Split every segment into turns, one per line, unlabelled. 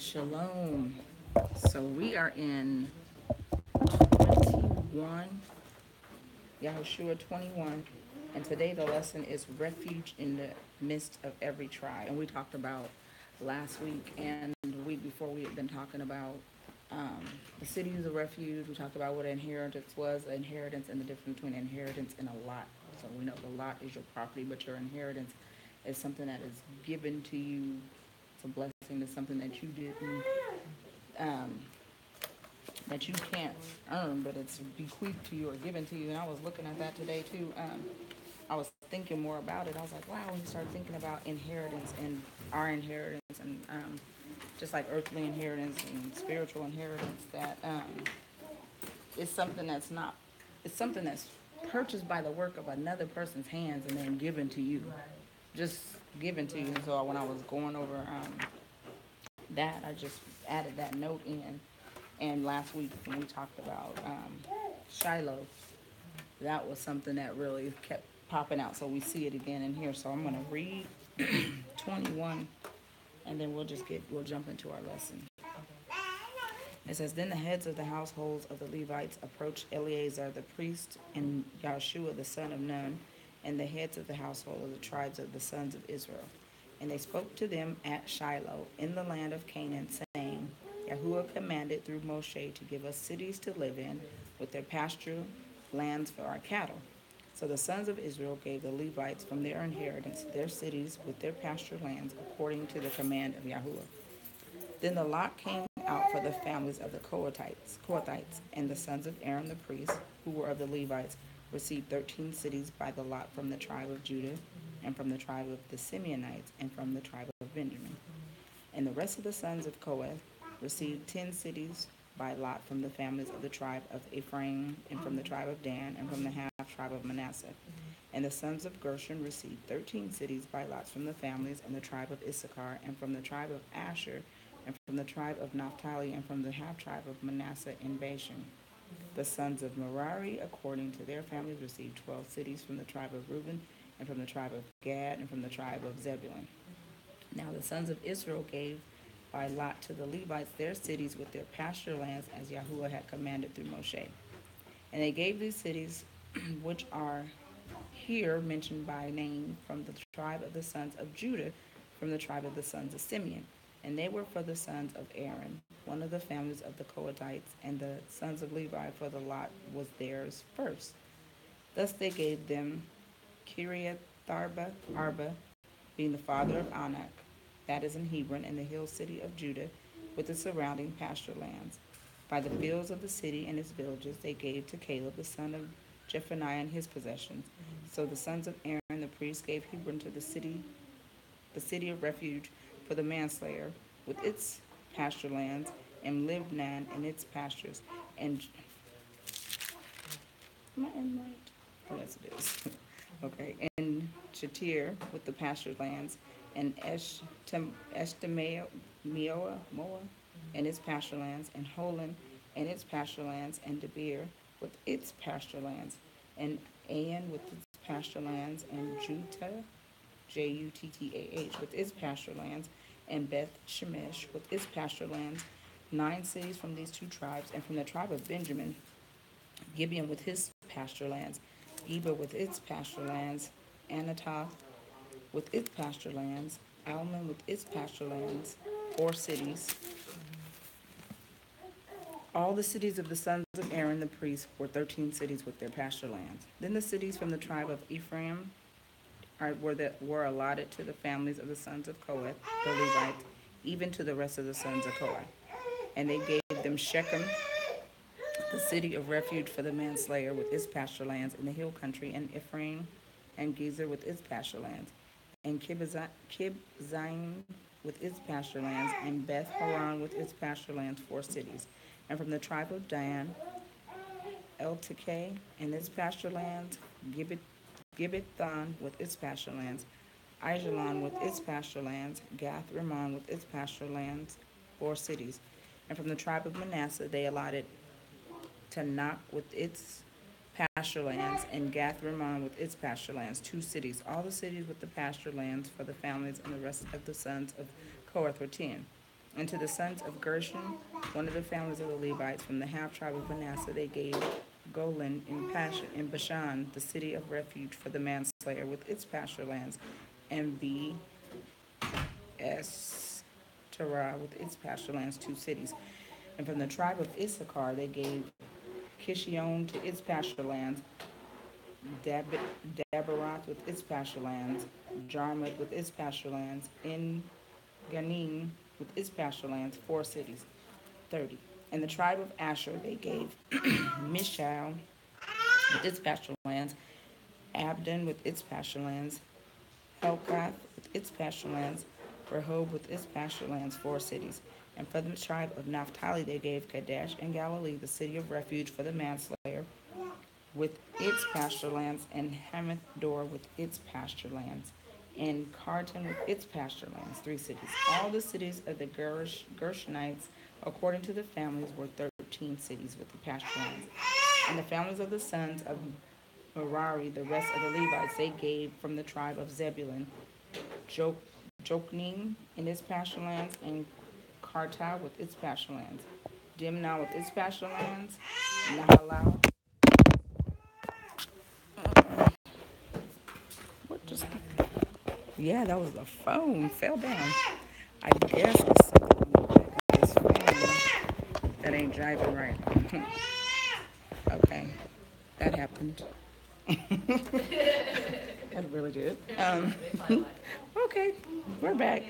Shalom. So we are in 21, Yahoshua 21, and today the lesson is Refuge in the midst of every tribe. And we talked about last week and the week before we had been talking about the cities of refuge. We talked about what inheritance was, inheritance, and the difference between inheritance and a lot. So we know the lot is your property, but your inheritance is something that is given to you. It's a blessing to something that you didn't um, that you can't earn, but it's bequeathed to you or given to you. And I was looking at that today too. I was thinking more about it. I was like, wow, when you start thinking about inheritance and our inheritance and just like earthly inheritance and spiritual inheritance, that it's something that's not, it's something that's purchased by the work of another person's hands and then given to you. Just given to you. And so when I was going over that, I just added that note in. And last week when we talked about Shiloh, that was something that really kept popping out. So we see it again in here. So I'm going to read 21, and then we'll jump into our lesson. It says, then the heads of the households of the Levites approached Eleazar the priest and Yahoshua the son of Nun, and the heads of the household of the tribes of the sons of Israel. And they spoke to them at Shiloh in the land of Canaan, saying, Yahuwah commanded through Moshe to give us cities to live in with their pasture lands for our cattle. So the sons of Israel gave the Levites from their inheritance their cities with their pasture lands according to the command of Yahuwah. Then the lot came out for the families of the Kohathites, and the sons of Aaron the priest, who were of the Levites, received 13 cities by the lot from the tribe of Judah, and from the tribe of the Simeonites, and from the tribe of Benjamin. And the rest of the sons of Kohath received 10 cities by lot from the families of the tribe of Ephraim, and from the tribe of Dan, and from the half-tribe of Manasseh. And the sons of Gershon received 13 cities by lots from the families and the tribe of Issachar, and from the tribe of Asher, and from the tribe of Naphtali, and from the half-tribe of Manasseh in Bashan. The sons of Merari, according to their families, received 12 cities from the tribe of Reuben, and from the tribe of Gad, and from the tribe of Zebulun. Now the sons of Israel gave by lot to the Levites their cities with their pasture lands, as Yahuwah had commanded through Moshe. And they gave these cities, which are here mentioned by name, from the tribe of the sons of Judah, from the tribe of the sons of Simeon. And they were for the sons of Aaron, one of the families of the Kohathites, and the sons of Levi, for the lot was theirs first. Thus they gave them Arba, being the father of Anak, that is in Hebron, and the hill city of Judah, with the surrounding pasture lands. By the fields of the city and its villages they gave to Caleb the son of Jephunneh and his possessions. So the sons of Aaron the priest gave Hebron to the city of refuge for the manslayer, with its pasture lands, and Libnan and its pastures, and am I in right? Oh, yes, it is. Okay, and Shatir with the pasture lands, and Eshtemoa and its pasture lands, and Holon and its pasture lands, and Debir with its pasture lands, and Ain with its pasture lands, and Juttah, Juttah, with its pasture lands, and Beth Shemesh with its pasture lands. 9 cities from these 2 tribes, and from the tribe of Benjamin, Gibeon with his pasture lands, Geba with its pasture lands, Anatoth with its pasture lands, Alman with its pasture lands, 4 cities. All the cities of the sons of Aaron the priest were 13 cities with their pasture lands. Then the cities from the tribe of Ephraim were allotted to the families of the sons of Kohath, the Levites, even to the rest of the sons of Kohath. And they gave them Shechem, the city of refuge for the manslayer, with its pasture lands in the hill country, and Ephraim and Gezer with its pasture lands, and Kibzaim with its pasture lands, and Beth Horon with its pasture lands, 4 cities. And from the tribe of Dan, Eltekeh and its pasture lands, Gibbethon with its pasture lands, Aijalon with its pasture lands, Gath Rimmon with its pasture lands, 4 cities. And from the tribe of Manasseh they allotted Tanakh with its pasture lands, and Gath Rimmon with its pasture lands, 2 cities. All the cities with the pasture lands for the families and the rest of the sons of Kohath were 10. And to the sons of Gershon, one of the families of the Levites from the half tribe of Manasseh, they gave Golan in Bashan, the city of refuge for the manslayer, with its pasture lands, and Terah with its pasture lands, 2 cities. And from the tribe of Issachar, they gave Kishion to its pasture lands, Dab- Daberath with its pasture lands, Jarmut with its pasture lands, En Ganim with its pasture lands, 4 cities, 30. And the tribe of Asher they gave Mishal with its pasture lands, Abdon with its pasture lands, Helkath with its pasture lands, Rehob with its pasture lands, 4 cities. And for the tribe of Naphtali they gave Kadesh and Galilee, the city of refuge for the manslayer, with its pasture lands, and Hamath Dor with its pasture lands, and Carton with its pasture lands, 3 cities. All the cities of the Gershonites, according to the families, were 13 cities with the pasture lands. And the families of the sons of Merari, the rest of the Levites, they gave from the tribe of Zebulun, jo- Jokneam in its pasture lands, and Karta with its pasture lands, Dimnah with its pasture lands, Nahalal. What just? Yeah, that was the phone. Fell down. I guess it's something on the back of this phone that ain't driving right. Okay, that happened. That really did. Okay, we're back.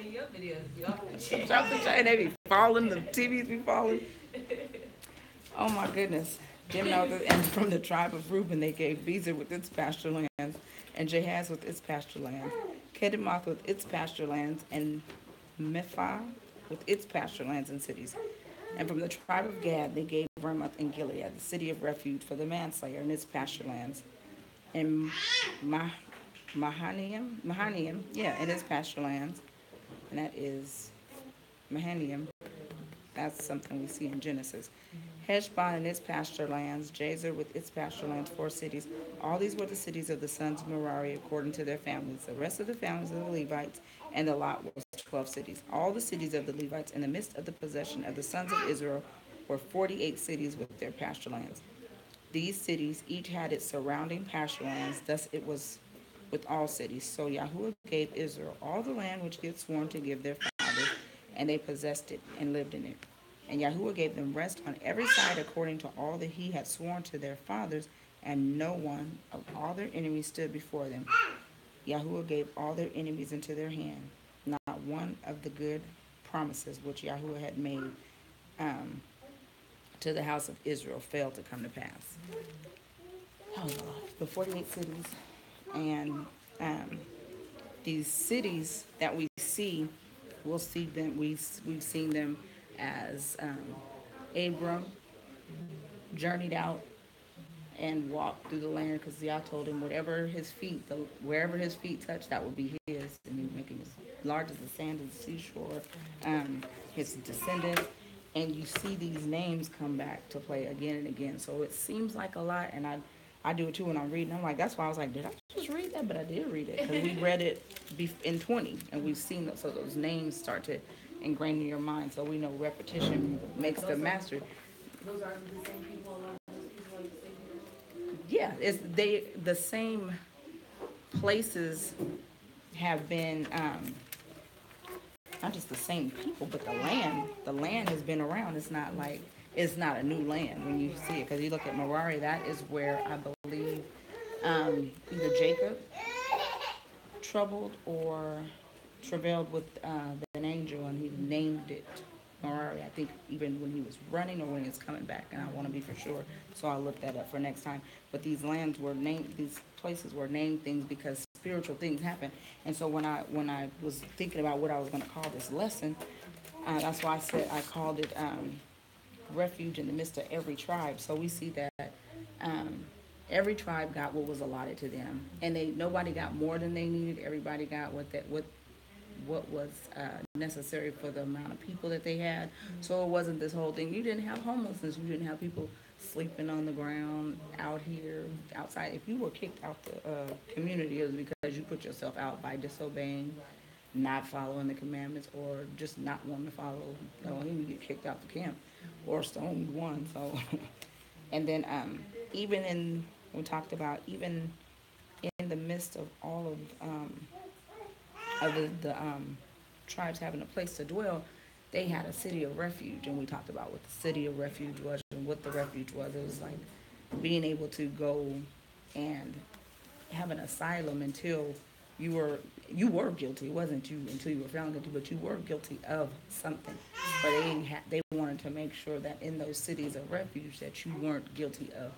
Something they be falling. The TVs be falling. Oh my goodness. And from the tribe of Reuben, they gave Bezer with its pasture lands, and Jahaz with its pasture lands, Kedemoth with its pasture lands, and Mephah with its pasture lands and cities. And from the tribe of Gad, they gave Ramoth and Gilead, the city of refuge for the manslayer, and its pasture lands, and Mahanaim, yeah, and its pasture lands, and that is Mahanaim. That's something we see in Genesis. Heshbon and its pasture lands, Jazer with its pasture lands, 4 cities. All these were the cities of the sons of Merari according to their families. The rest of the families of the Levites and the lot was 12 cities. All the cities of the Levites in the midst of the possession of the sons of Israel were 48 cities with their pasture lands. These cities each had its surrounding pasture lands, thus it was with all cities. So Yahuwah gave Israel all the land which he had sworn to give their fathers, and they possessed it and lived in it. And Yahuwah gave them rest on every side according to all that he had sworn to their fathers, and no one of all their enemies stood before them. Yahuwah gave all their enemies into their hand. Not one of the good promises which Yahuwah had made um, to the house of Israel failed to come to pass. Oh, the 48 cities. And um, these cities that we see, we'll see them, we've seen them as Abram journeyed out and walked through the land because Yah told him wherever his feet touched, that would be his, and he would make him as large as the sand of the seashore. His descendants, and you see these names come back to play again and again. So it seems like a lot, and I do it too when I'm reading. I'm like, that's why I was like, did I just read that? But I did read it because we read it in 20, and we've seen so those names start to ingrain in your mind. So we know repetition makes the master.
Those are the same people, a lot of those people are the same people.
Yeah, the same places have been not just the same people, but the land has been around. It's not a new land when you see it, because you look at Merari, that is where I believe either Jacob troubled or travailed with an angel, and he named it Merari. I think even when he was running or when he was coming back, and I want to be for sure, so I'll look that up for next time. But these places were named things because spiritual things happen. And so when I was thinking about what I was going to call this lesson, that's why I called it refuge in the midst of every tribe. So we see that um, every tribe got what was allotted to them, and nobody got more than they needed. Everybody got what was necessary for the amount of people that they had. So it wasn't this whole thing. You didn't have homelessness. You didn't have people sleeping on the ground out here outside. If you were kicked out the community, it was because you put yourself out by disobeying not following the commandments or just not wanting to follow. He would get kicked out the camp or stoned one. So, and then even in we talked about even in the midst of all of the tribes having a place to dwell, they had a city of refuge, and we talked about what the city of refuge was and what the refuge was. It was like being able to go and have an asylum until you were guilty. It wasn't you until you were found guilty, but you were guilty of something. But they wanted to make sure that in those cities of refuge that you weren't guilty of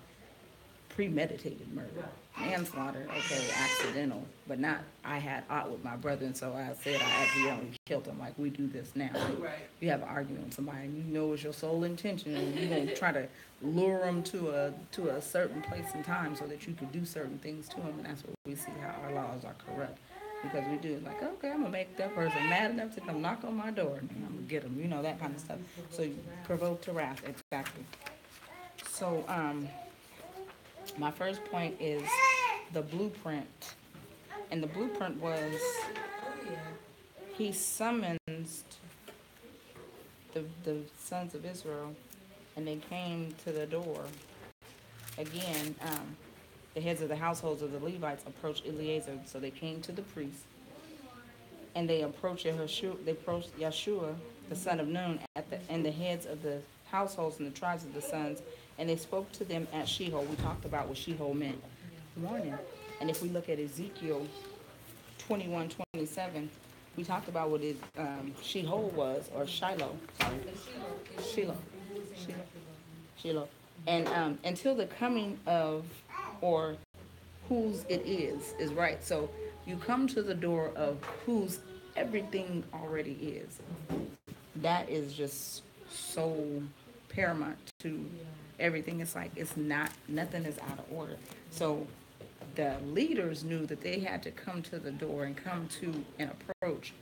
premeditated murder, manslaughter, okay, accidental, but not I had aught with my brother, and so I said I accidentally killed him. Like we do this now. Right. You have an argument with somebody, and you know it's your sole intention, and you're gonna try to lure them to a certain place and time so that you can do certain things to them, and that's what we see how our laws are corrupt. Because we do like, okay, I'm gonna make that person mad enough to come knock on my door, and I'm gonna get them, that kind of stuff. So you provoke to wrath, exactly. So my first point is the blueprint. And the blueprint was he summons the sons of Israel, and they came to the door. Again, the heads of the households of the Levites approached Eleazar, so they came to the priest, and they approached Yahoshua, the son of Nun, and the heads of the households and the tribes of the sons, and they spoke to them at Sheol. We talked about what Sheol meant. Morning. And if we look at Ezekiel 21:27, we talked about what Sheol was, or Shiloh. Sorry. Shiloh. And until the coming of, or whose it is right. So you come to the door of whose everything already is. That is just so paramount to everything. It's like nothing is out of order. So the leaders knew that they had to come to the door and come to an approach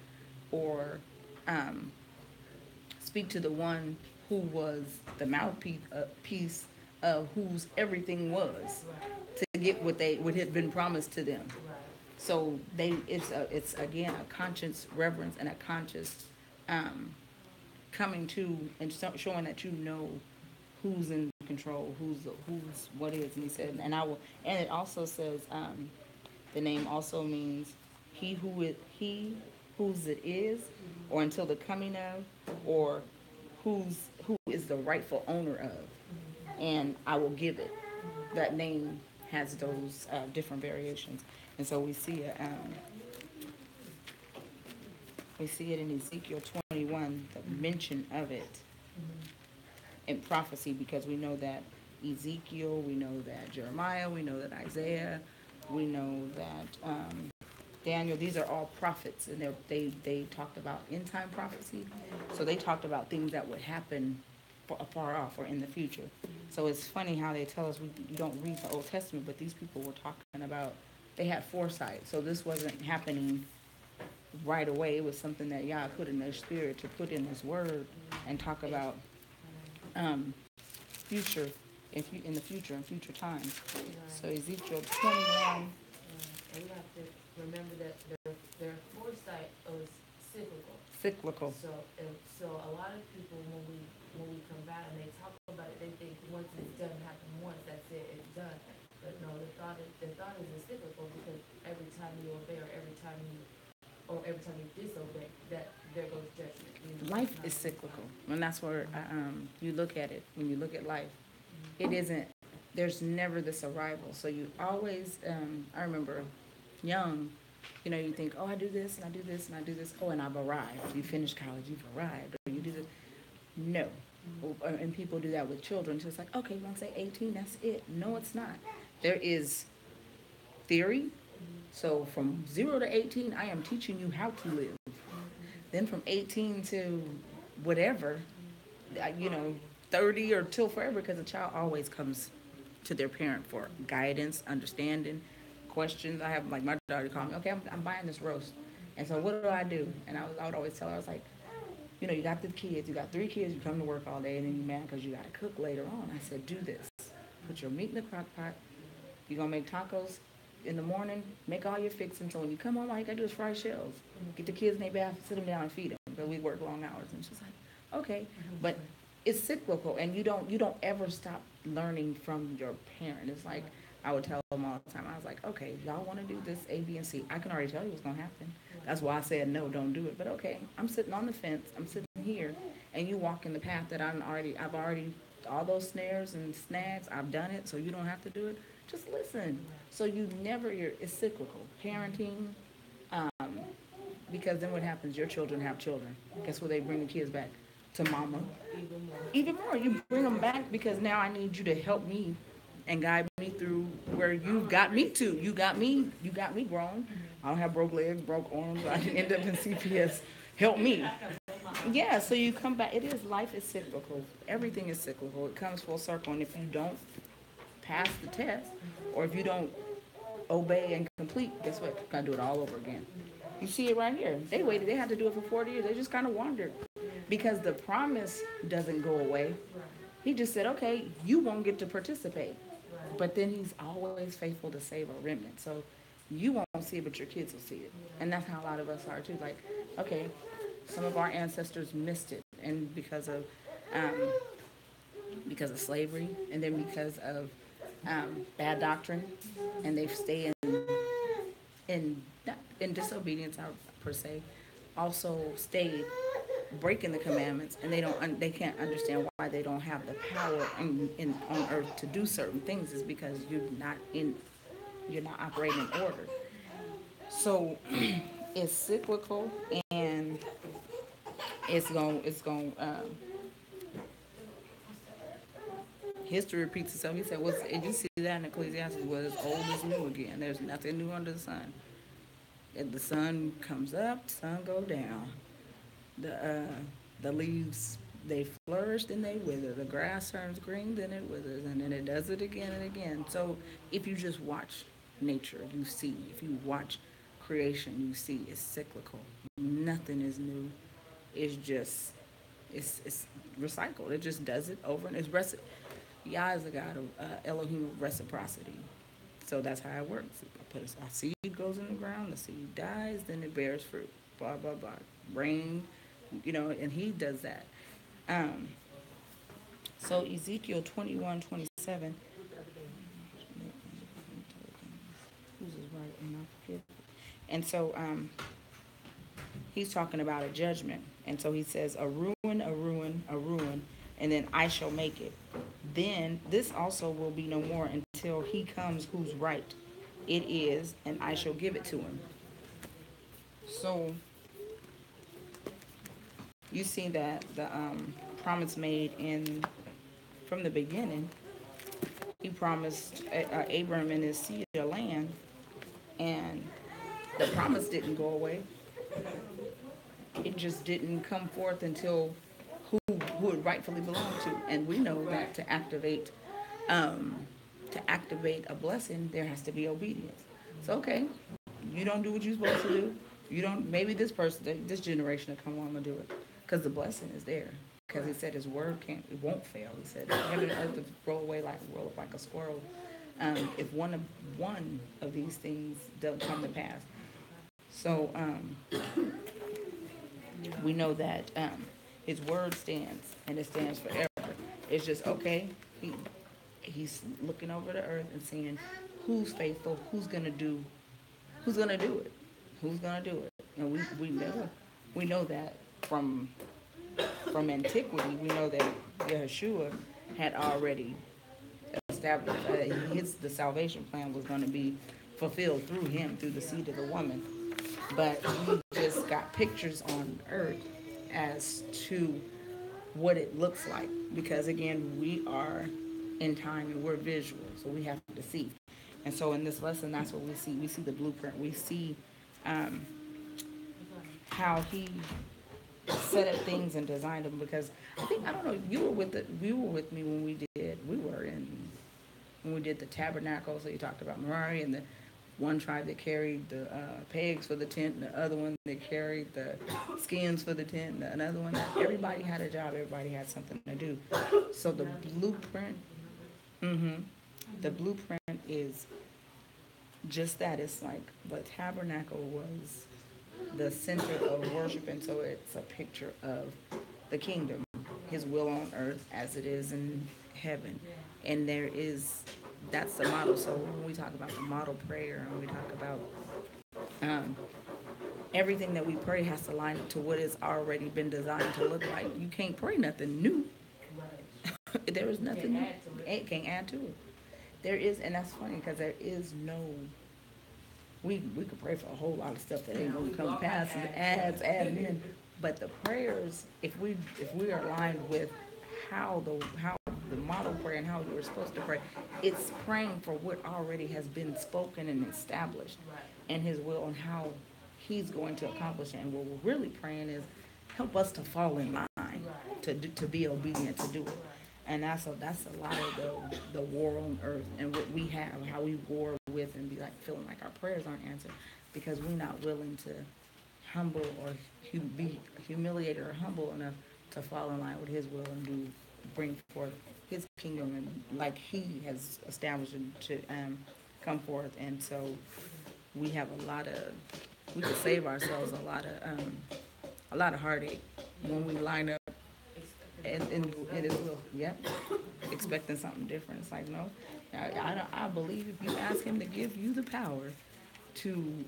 or speak to the one who was the mouthpiece of whose everything was to get what had been promised to them. So it's again a conscious reverence and a conscious coming to and showing that who's in control, who's what is. And he said, and it also says the name also means he whose it is, or until the coming of, or who is the rightful owner of, and I will give it. That name has those different variations, and so we see it. We see it in Ezekiel 21, the mention of it in prophecy, because we know that Ezekiel, we know that Jeremiah, we know that Isaiah, we know that Daniel. These are all prophets, and they talked about end time prophecy. So they talked about things that would happen far off or in the future. So it's funny how they tell us you don't read the Old Testament, but these people were talking about, they had foresight. So this wasn't happening right away. It was something that Yah put in their spirit to put in His Word and talk about future in the future in future times. So Ezekiel 21.
And you have to remember that their foresight was cyclical. So a lot of people when we combat and they talk about it, they think once it's done, happen once, that's it, it's done. But no, the thought is cyclical, because every time you obey or every time you disobey, that there goes judgment.
Life is cyclical, and that's where you look at it. When you look at life, it isn't. There's never this arrival. So you always. I remember, young, you think, oh, I do this and I do this and I do this. Oh, and I've arrived. You finish college, you've arrived. Or you do this. No, and people do that with children. So it's like, okay, once they're 18, that's it. No, it's not. There is theory. So from 0 to 18, I am teaching you how to live. Then from 18 to whatever, 30 or till forever, because a child always comes to their parent for guidance, understanding, questions. I have, like, my daughter called me, okay, I'm buying this roast. And so what do I do? And I would always tell her, I was like, you got the kids, you got 3 kids, you come to work all day, and then you're mad because you got to cook later on. I said, do this. Put your meat in the crock pot. You're going to make tacos. in the morning, make all your fixings. So when you come home, all you gotta do is fry shells. Get the kids in their bath, sit them down and feed them. Because we work long hours. And she's like, okay. But it's cyclical, and you don't ever stop learning from your parent. It's like, I would tell them all the time, I was like, okay, y'all want to do this A, B, and C. I can already tell you what's going to happen. That's why I said, no, don't do it. But okay, I'm sitting on the fence. I'm sitting here, and you walk in the path that I've already, all those snares and snags, I've done it, so you don't have to do it. Just listen. So it's cyclical. Parenting, because then what happens? Your children have children. Guess where they bring the kids back? To mama. Even more. You bring them back because now I need you to help me and guide me through where you got me to. You got me grown. I don't have broke legs, broke arms. I can end up in CPS. Help me. Yeah, so you come back. Life is cyclical. Everything is cyclical. It comes full circle. And if you don't pass the test, or if you don't obey and complete, guess what? You're gonna do it all over again. You see it right here. They waited. They had to do it for 40 years. They just kind of wandered because the promise doesn't go away. He just said, okay, you won't get to participate. But then he's always faithful to save a remnant. So you won't see it, but your kids will see it. And that's how a lot of us are too. Like, okay, some of our ancestors missed it, and because of slavery, and then because of bad doctrine, and they've stayed in disobedience, per se. Also stayed breaking the commandments, and they can't understand why they don't have the power on earth to do certain things. Is because you're not operating in order. So it's cyclical, and it's going history repeats itself. He said, and you see that in Ecclesiastes, well, it's old is new again. There's nothing new under the sun. If the sun comes up, the sun goes down. The leaves, they flourish, then they wither. The grass turns green, then it withers, and then it does it again and again. So if you just watch nature, you see. If you watch creation, you see it's cyclical. Nothing is new. It's just, it's recycled. It just does it over, and it's Yah is a God of Elohim of reciprocity. So that's how it works. A seed goes in the ground, the seed dies, then it bears fruit. Blah, blah, blah. Rain, and he does that. So Ezekiel 21:27. Who's his right and I forget. And so he's talking about a judgment. And so he says, a ruin, a ruin, a ruin, and then I shall make it. Then this also will be no more until he comes whose right it is, and I shall give it to him. So you see that the promise made from the beginning. He promised Abram and his seed a land, and the promise didn't go away. It just didn't come forth until who it rightfully belonged to. And we know that to activate a blessing, there has to be obedience. So okay, you don't do what you're supposed to do. You don't. Maybe this generation will come along and do it, because the blessing is there. Because he said his word won't fail. He said heaven and earth will roll up like a squirrel. If one of these things doesn't come to pass. So we know that his word stands, and it stands forever. It's just, okay, he's looking over the earth and seeing who's faithful, who's gonna do it. And we know that from antiquity. We know that Yahoshua had already established that the salvation plan was going to be fulfilled through him, through the seed of the woman. But we just got pictures on earth as to what it looks like, because again, we are in time and we're visual, so we have to see. And so in this lesson, that's what we see. We see the blueprint. We see how he set up things and designed them. Because I don't know, you were with me when we did the tabernacle. So you talked about Merari and the one tribe that carried the pegs for the tent, and the other one that carried the skins for the tent, and another one. Everybody had a job. Everybody had something to do. So the blueprint is just that. It's like the tabernacle was the center of worship, and so it's a picture of the kingdom, his will on earth as it is in heaven. And that's the model. So when we talk about the model prayer, and we talk about everything that we pray has to line up to what has already been designed to look like. You can't pray nothing new. There is nothing new. It can't add to it. There is, and that's funny because there is no. We could pray for a whole lot of stuff that ain't gonna come past and add in. But the prayers, if we are aligned with how the model prayer and how we were supposed to pray, it's praying for what already has been spoken and established, and His will and how He's going to accomplish it. And what we're really praying is help us to fall in line, to be obedient to do it. And that's a lot of the war on earth and what we have, how we war with and be like feeling like our prayers aren't answered because we're not willing to humble or be humiliated or humble enough to fall in line with His will and bring forth His kingdom and like He has established it to come forth. And so we have we could save ourselves a lot of heartache when we line up and it is will. Yep. Expecting something different. It's like, no, I believe if you ask Him to give you the power to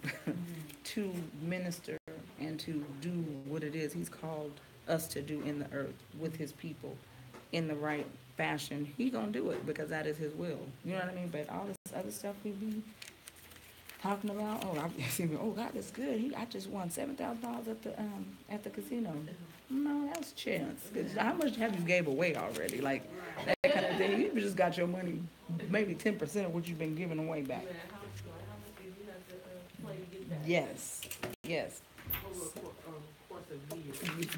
to minister and to do what it is He's called us to do in the earth with His people in the right fashion, He gonna do it because that is His will. You know what I mean? But all this other stuff we be talking about, oh God, that's good. I just won $7,000 at the casino. No, that's chance. Cause how much have you gave away already? Like that kind of thing. You just got your money, maybe 10% of what you've been giving away back. Yes.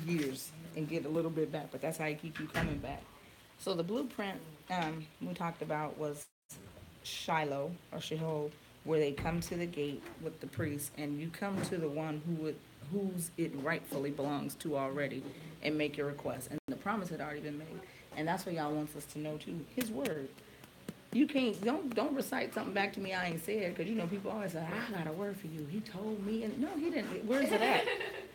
Years and get a little bit back, but that's how He keep you coming back. So the blueprint we talked about was Shiloh or Sheol, where they come to the gate with the priest, and you come to the one whose it rightfully belongs to already, and make your request. And the promise had already been made, and that's what y'all wants us to know too. His word. You can't don't recite something back to me I ain't said, because people always say I got a word for you. He told me, and no, He didn't. Where's it at?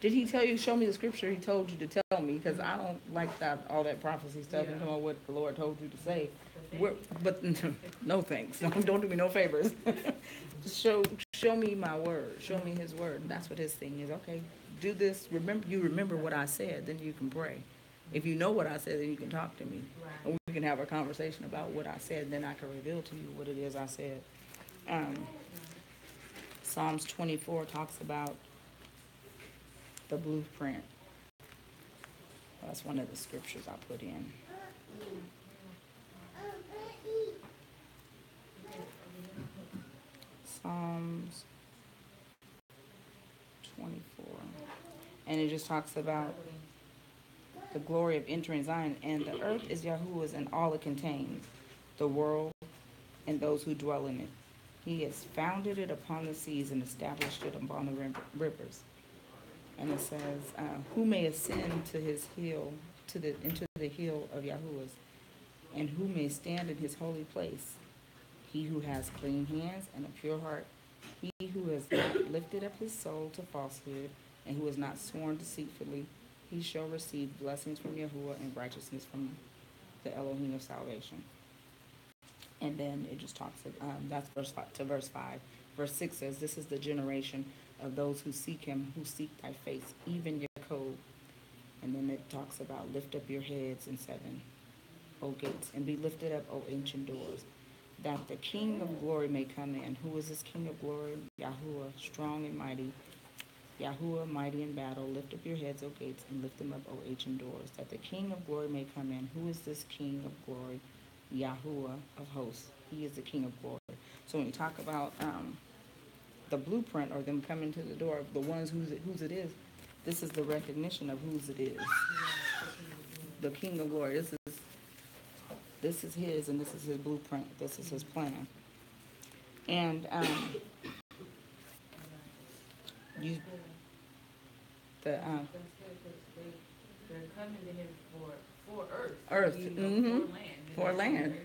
Did He tell you? Show me the scripture He told you to tell me, because I don't like all that prophecy stuff and about what the Lord told you to say. But no thanks. Don't do me no favors. Show me my word. Show me His word. And that's what His thing is. Okay, do this. Remember what I said. Then you can pray. If you know what I said, then you can talk to me. And we can have a conversation about what I said. Then I can reveal to you what it is I said. Psalms 24 talks about the blueprint. That's one of the scriptures I put in. Psalms 24. And it just talks about the glory of entering Zion. And the earth is Yahuwah's and all it contains, the world and those who dwell in it. He has founded it upon the seas and established it upon the rivers. And it says, who may ascend to His hill, into the hill of Yahuwah's, and who may stand in His holy place? He who has clean hands and a pure heart, he who has not lifted up his soul to falsehood, and who has not sworn deceitfully, he shall receive blessings from Yahuwah and righteousness from the Elohim of salvation. And then it just talks, that's verse 5. Verse 6 says, this is the generation of those who seek Him, who seek Thy face, even Yaakov. And then it talks about lift up your heads in 7, O gates, and be lifted up, O ancient doors, that the King of glory may come in. Who is this King of glory? Yahuwah, strong and mighty. Yahuwah, mighty in battle. Lift up your heads, O gates, and lift them up, O ancient doors, that the King of glory may come in. Who is this King of glory? Yahuwah of hosts. He is the King of glory. So when you talk about the blueprint or them coming to the door, the ones whose it is, this is the recognition of whose it is. The King of glory. This is His, and this is His blueprint. This is His plan. And
they're coming to Him for earth.
Earth. Mm-hmm. For land.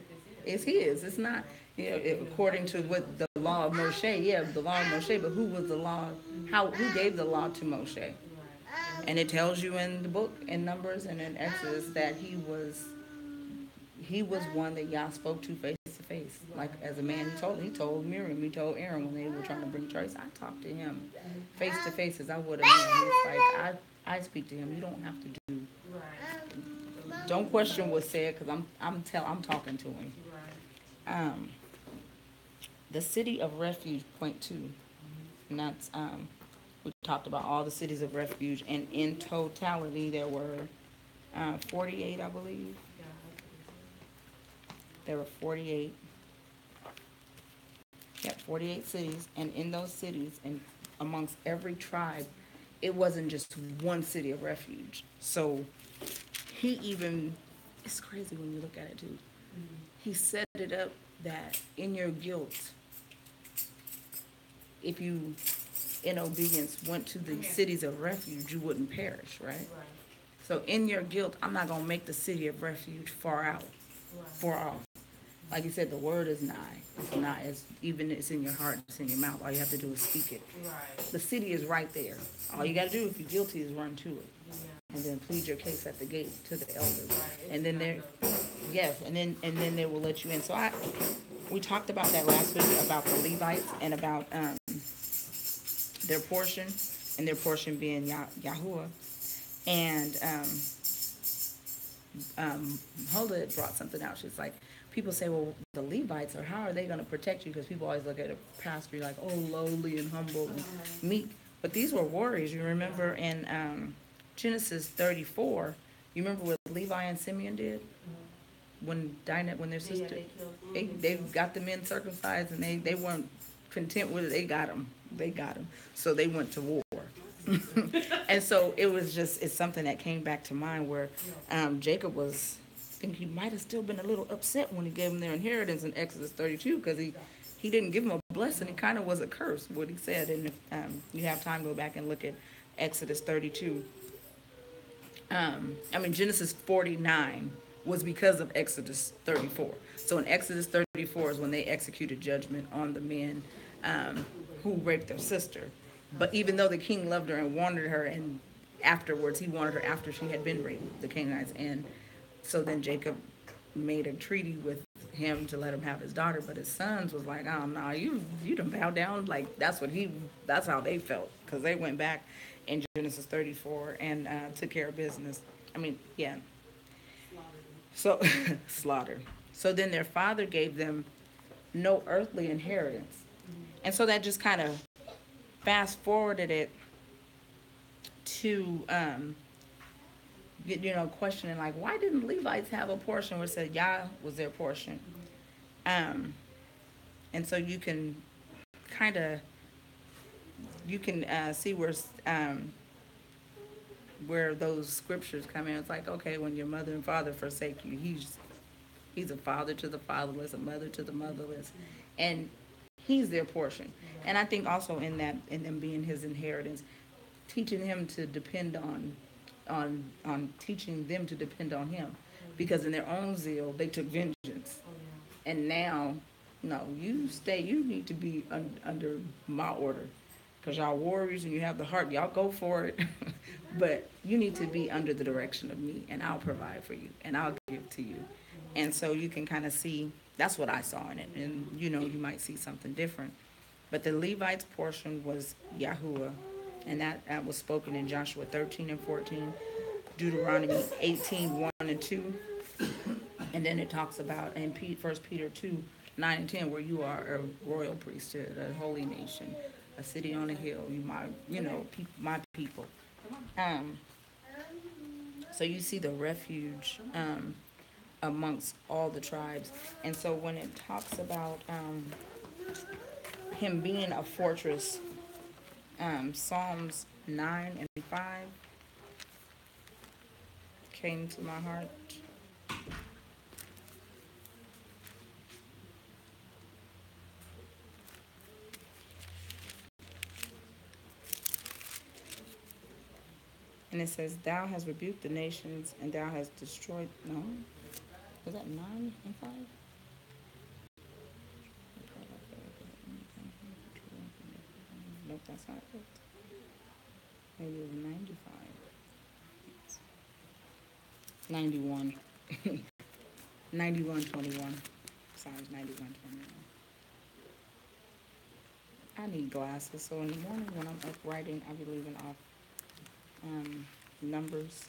It's His. It's not, according to what the law of Moshe, yeah, the law of Moshe, but who was the law? Who gave the law to Moshe? And it tells you in the book, in Numbers and in Exodus, that he was one that Yah spoke to face. Like as a man, he told Miriam, he told Aaron when they were trying to bring choice. I talked to him face to face as I would a man. It's like I speak to him. You don't have to do. Don't question what's said because I'm talking to him. The city of refuge, point 2. And that's we talked about all the cities of refuge, and in totality there were 48, I believe. There were 48. Yep, 48 cities, and in those cities, and amongst every tribe, it wasn't just one city of refuge. So it's crazy when you look at it too. He set it up that in your guilt, if you, in obedience, went to the cities of refuge, you wouldn't perish, right? So in your guilt, I'm not going to make the city of refuge far off. Like you said, the word is nigh. It's not as even it's in your heart, it's in your mouth. All you have to do is speak it. The city is right there. All you got to do if you're guilty is run to it, and then plead your case at the gate to the elders, and then and then they will let you in. So we talked about that last week about the Levites and about their portion, and their portion being Yahuwah, and Hola brought something out. She's like, people say, well, the Levites, or how are they going to protect you? Because people always look at a pastor like, oh, lowly and humble and meek. But these were warriors. You remember in Genesis 34, you remember what Levi and Simeon did? When their sister, they got the men circumcised, and they weren't content with it. They got them. So they went to war. And so it's something that came back to mind where Jacob was, I think he might have still been a little upset when he gave them their inheritance in Exodus 32, because he didn't give them a blessing. It kind of was a curse, what he said. And if you have time, go back and look at Exodus 32. Genesis 49 was because of Exodus 34. So in Exodus 34 is when they executed judgment on the men who raped their sister. But even though the king loved her and wanted her, and afterwards he wanted her after she had been raped, the Canaanites. And so then Jacob made a treaty with him to let him have his daughter, but his sons was like, oh no, you done bow down. Like that's how they felt, because they went back in Genesis 34 and took care of business. So slaughter. So then their father gave them no earthly inheritance, and so that just kind of fast forwarded it to questioning, like, why didn't Levites have a portion where it said Yah was their portion? And so you can see where those scriptures come in. It's like, okay, when your mother and father forsake you, he's a father to the fatherless, a mother to the motherless, and he's their portion. And I think also in them being his inheritance, teaching him to depend on teaching them to depend on him, because in their own zeal they took vengeance, and now no, you need to be under my order, because y'all warriors and you have the heart, y'all go for it. But you need to be under the direction of me, and I'll provide for you and I'll give to you. And so you can kind of see, that's what I saw in it, and you might see something different. But the Levites portion was Yahuwah, and that was spoken in Joshua 13 and 14, Deuteronomy 18, 1 and 2. And then it talks about in 1 Peter 2, 9 and 10, where you are a royal priesthood, a holy nation, a city on a hill, my people. So you see the refuge amongst all the tribes. And so when it talks about him being a fortress, Psalms 9 and 5 came to my heart. And it says, thou hast rebuked the nations, and thou hast destroyed, no? Was that 9 and 5? Nope, that's not it. Maybe it was 95. 91. 91:21. Psalms 91:21. I need glasses, so in the morning when I'm up writing, I'll be leaving off numbers.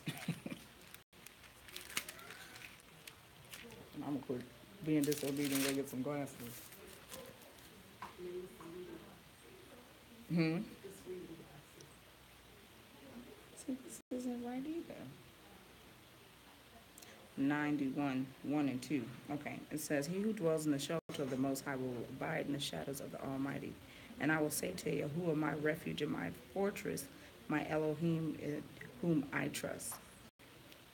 I'm gonna quit being disobedient and get some glasses. Hmm. See, this isn't right either. 91, 1 and 2. Okay, it says, He who dwells in the shelter of the Most High will abide in the shadows of the Almighty. And I will say to Yahuwah, my refuge and my fortress, my Elohim, in whom I trust.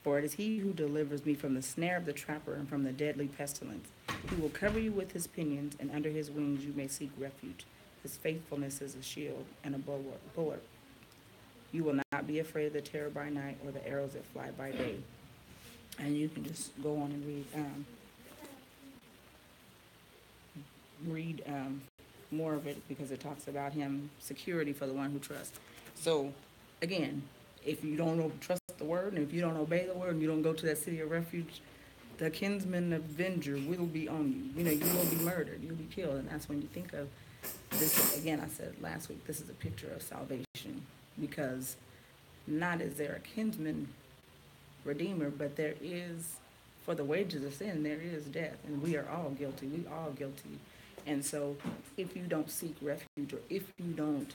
For it is He who delivers me from the snare of the trapper and from the deadly pestilence. He will cover you with His pinions, and under His wings you may seek refuge. His faithfulness is a shield and a bulwark. You will not be afraid of the terror by night or the arrows that fly by day. And you can just go on and read more of it, because it talks about Him, security for the one who trusts. So, again, if you don't trust the word, and if you don't obey the word, and you don't go to that city of refuge, the kinsman avenger will be on you. You will be murdered. You'll be killed. And that's when you think of this. Again, I said last week, this is a picture of salvation, because not is there a kinsman redeemer, but there is, for the wages of sin, there is death, and we are all guilty. We all guilty. And so if you don't seek refuge, or if you don't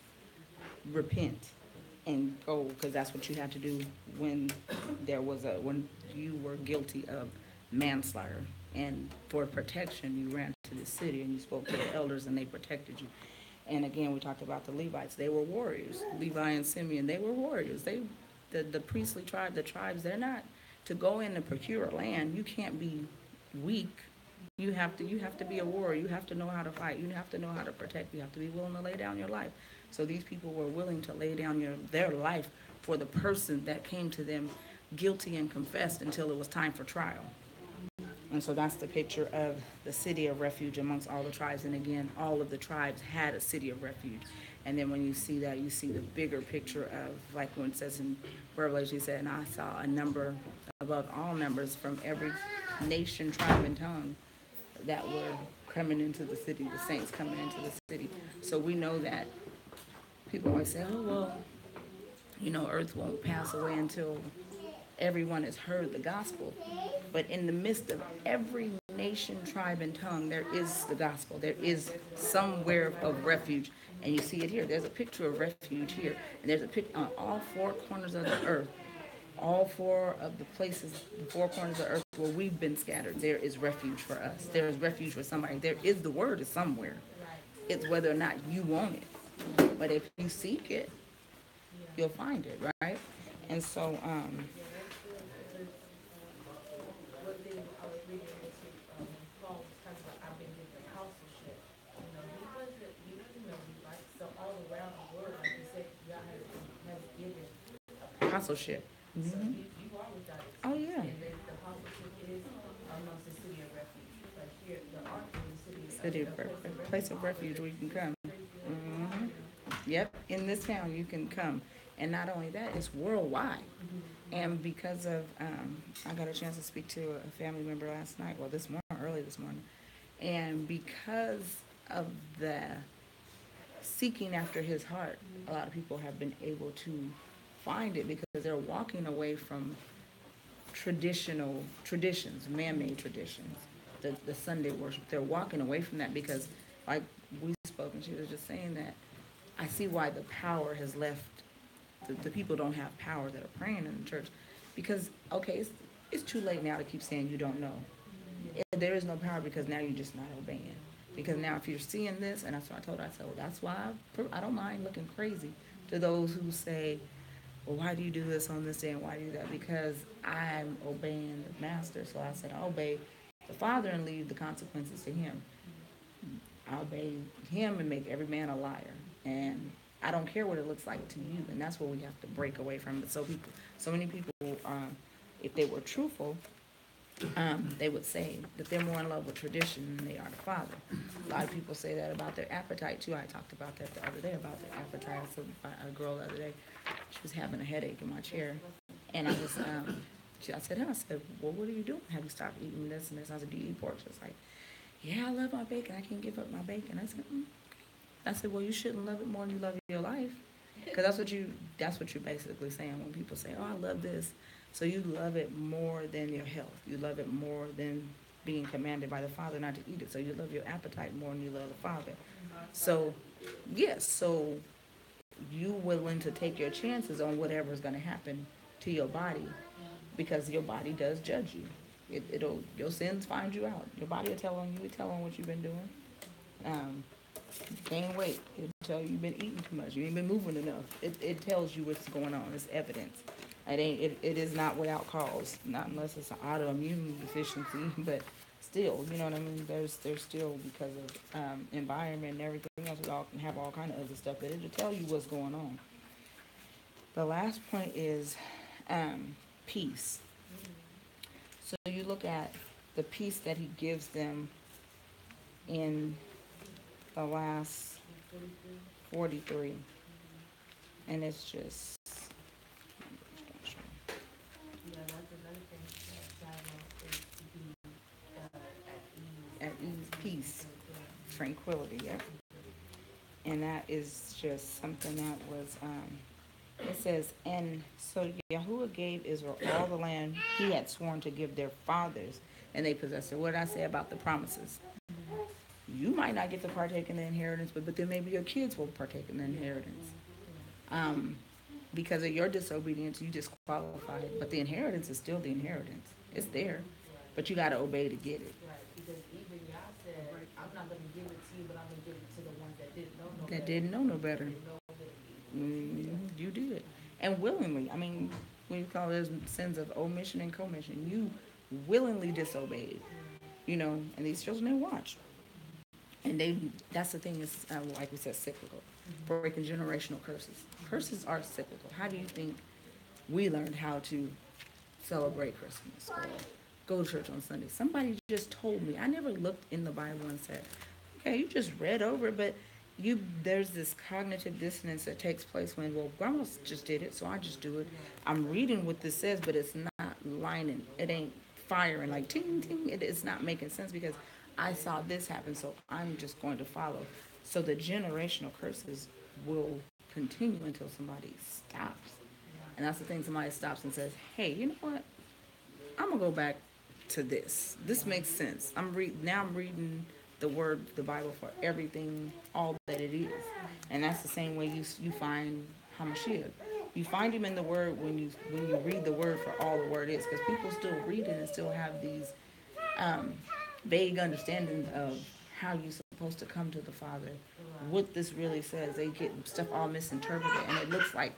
repent and go, because that's what you had to do when when you were guilty of manslaughter, and for protection you ran to the city and you spoke to the elders and they protected you. And again, we talked about the Levites. They were warriors. Levi and Simeon, they were warriors. The priestly tribe, the tribes, they're not to go in and procure a land. You can't be weak. You have to be a warrior. You have to know how to fight. You have to know how to protect. You have to be willing to lay down your life. So these people were willing to lay down their life for the person that came to them guilty and confessed until it was time for trial. And so that's the picture of the city of refuge amongst all the tribes. And again, all of the tribes had a city of refuge. And then when you see that, you see the bigger picture of, like when it says in Revelation, he said, and I saw a number above all numbers from every nation, tribe, and tongue that were coming into the city, the saints coming into the city. So we know that people always say, oh, well, earth won't pass away until everyone has heard the gospel. But in the midst of every nation, tribe, and tongue, there is the gospel. There is somewhere of refuge. And you see it here. There's a picture of refuge here. And there's a picture on all four corners of the earth. All four of the places, the four corners of the earth where we've been scattered, there is refuge for us. There is refuge for somebody. There is the word is somewhere. It's whether or not you want it. But if you seek it, you'll find it, right? And so, apostleship. Mm-hmm. Oh, yeah. And the apostleship is amongst the city of refuge. Like here, the ark is the city of refuge. Place of refuge where you can come. Mm-hmm. Yep, in this town you can come. And not only that, it's worldwide. And because of, I got a chance to speak to a family member last night, early this morning. And because of the seeking after his heart, a lot of people have been able to find it, because they're walking away from traditions, man-made traditions, the Sunday worship. They're walking away from that because, like we spoke, and she was just saying that, I see why the power has left. The people don't have power that are praying in the church, because, okay, it's too late now to keep saying you don't know. There is no power, because now you're just not obeying. Because now if you're seeing this, and that's what I told her, I said, well, that's why I don't mind looking crazy to those who say, well, why do you do this on this day and why do you do that? Because I'm obeying the master. So I said, I'll obey the Father and leave the consequences to him. I'll obey him and make every man a liar. And I don't care what it looks like to you. And that's what we have to break away from. So many people, if they were truthful, they would say that they're more in love with tradition than they are the Father. A lot of people say that about their appetite too. I talked about that the other day, about their appetite. So a girl the other day, she was having a headache in my chair, and I said, well, what are you doing? Have you stopped eating this and this? I said, do you eat pork? She was like, yeah, I love my bacon. I can't give up my bacon. I said, I said, well, you shouldn't love it more than you love your life, because that's what you're basically saying when people say, oh, I love this. So you love it more than your health. You love it more than being commanded by the Father not to eat it. So you love your appetite more than you love the Father. So, yes, so you willing to take your chances on whatever's going to happen to your body, because your body does judge you. Your sins find you out. Your body will tell on what you've been doing. You gain weight. It'll tell you you've been eating too much. You ain't been moving enough. It tells you what's going on. It's evidence. It is not without cause, not unless it's an autoimmune deficiency, but still, you know what I mean? There's still, because of environment and everything else, we all can have all kind of other stuff, but it'll tell you what's going on. The last point is peace. So you look at the peace that he gives them in the last 43, and it's just, at ease, peace, tranquility, yeah. And that is just something that was, it says, and so Yahuwah gave Israel all the land he had sworn to give their fathers, and they possessed it. What did I say about the promises? You might not get to partake in the inheritance, but then maybe your kids will partake in the inheritance. Because of your disobedience, you disqualified. But the inheritance is still the inheritance. It's there. But you got to obey to get it.
Right, because even Yah said, I'm not going to give it to you, but I'm going to give it to the ones that didn't know no better.
That didn't know no better. You did. And willingly. I mean, we call those sins of omission and commission. You willingly disobeyed. You know, and these children, they watch. And that's the thing, is like we said, cyclical. Breaking generational curses. Curses are cyclical. How do you think we learned how to celebrate Christmas or go to church on Sunday? Somebody just told me. I never looked in the Bible and said, okay, you just read over it, but there's this cognitive dissonance that takes place when, well, grandma just did it, so I just do it. I'm reading what this says, but it's not lining. It ain't firing like ting, ting. It's not making sense because I saw this happen, so I'm just going to follow. So the generational curses will continue until somebody stops. And that's the thing, somebody stops and says, hey, you know what? I'm going to go back to this. This makes sense. I'm reading the word, the Bible, for everything, all that it is. And that's the same way you find Hamashiach. You find him in the word when you read the word for all the word is, because people still read it and still have these vague understanding of how you're supposed to come to the Father, what this really says. They get stuff all misinterpreted, and it looks like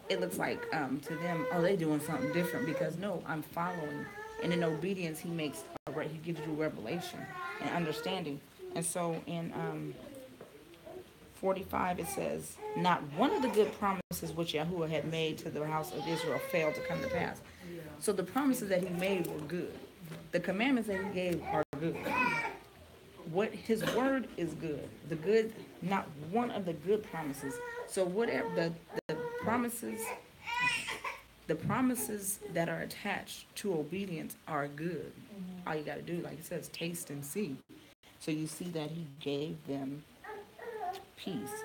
to them, oh, they're doing something different, because no, I'm following, and in obedience he gives you revelation and understanding. And so in 45 it says, not one of the good promises which Yahuwah had made to the house of Israel failed to come to pass. So the promises that he made were good. The commandments that he gave are good. What his word is good. The good, not one of the good promises. So whatever the promises that are attached to obedience are good. All you got to do, like it says, taste and see. So you see that he gave them peace.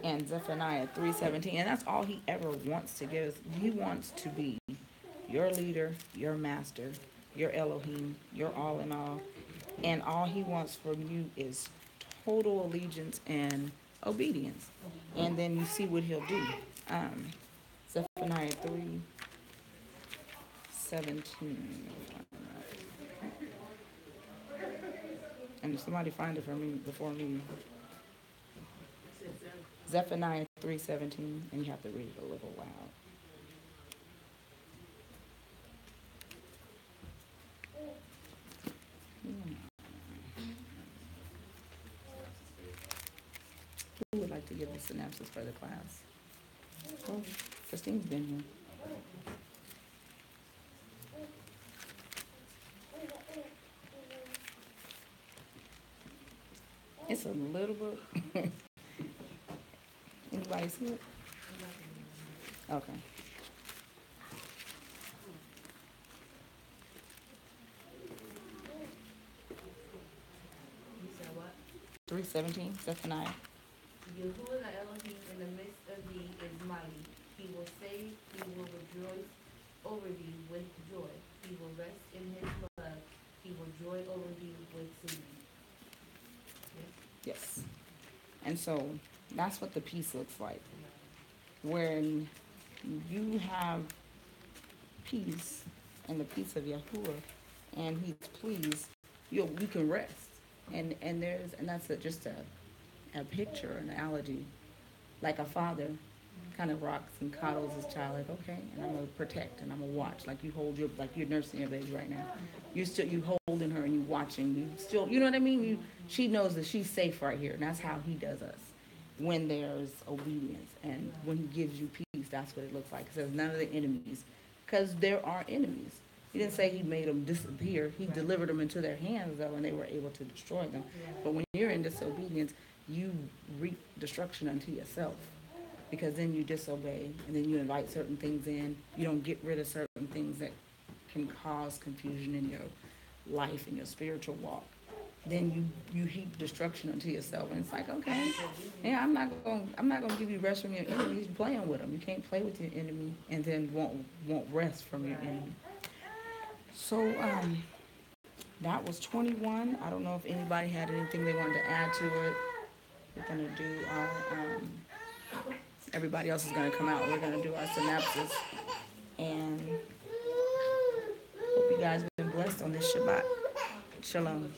And Zephaniah 3:17, and that's all he ever wants to give us. He wants to be your leader, your master, your Elohim, your all in all. And all he wants from you is total allegiance and obedience. And then you see what he'll do. Zephaniah 3:17. And if somebody find it for me before me. Zephaniah 3:17, and you have to read it a little loud. Who would like to give the synopsis for the class? Oh, Christine's been here. It's a little bit. Anybody see it? Okay.
You said what?
3:17, Zephaniah.
Yahuwah the Elohim in the midst of thee is mighty. He will save, he will rejoice over thee with joy. He will rest in his blood. He will joy over thee with singing. Yes?
Yes. And so that's what the peace looks like. When you have peace and the peace of Yahuwah and he's pleased, you can rest. And that's just a picture, an analogy, like a father kind of rocks and coddles his child, like, okay, and I'm gonna protect and I'm gonna watch, like like you're nursing your baby right now. You holding her and you watching, you know what I mean? She knows that she's safe right here, and that's how he does us. When there's obedience and when he gives you peace, that's what it looks like. It says none of the enemies, because there are enemies. He didn't say he made them disappear. He delivered them into their hands, though, and they were able to destroy them. But when you're in disobedience, you reap destruction unto yourself, because then you disobey, and then you invite certain things in. You don't get rid of certain things that can cause confusion in your life, in your spiritual walk. Then you heap destruction unto yourself, and it's like, okay, yeah, I'm not gonna give you rest from your enemies. You're playing with them. You can't play with your enemy and then won't rest from your enemy. So that was 21. I don't know if anybody had anything they wanted to add to it. We're gonna do our everybody else is gonna come out. We're gonna do our synopsis, and hope you guys have been blessed on this Shabbat. Shalom.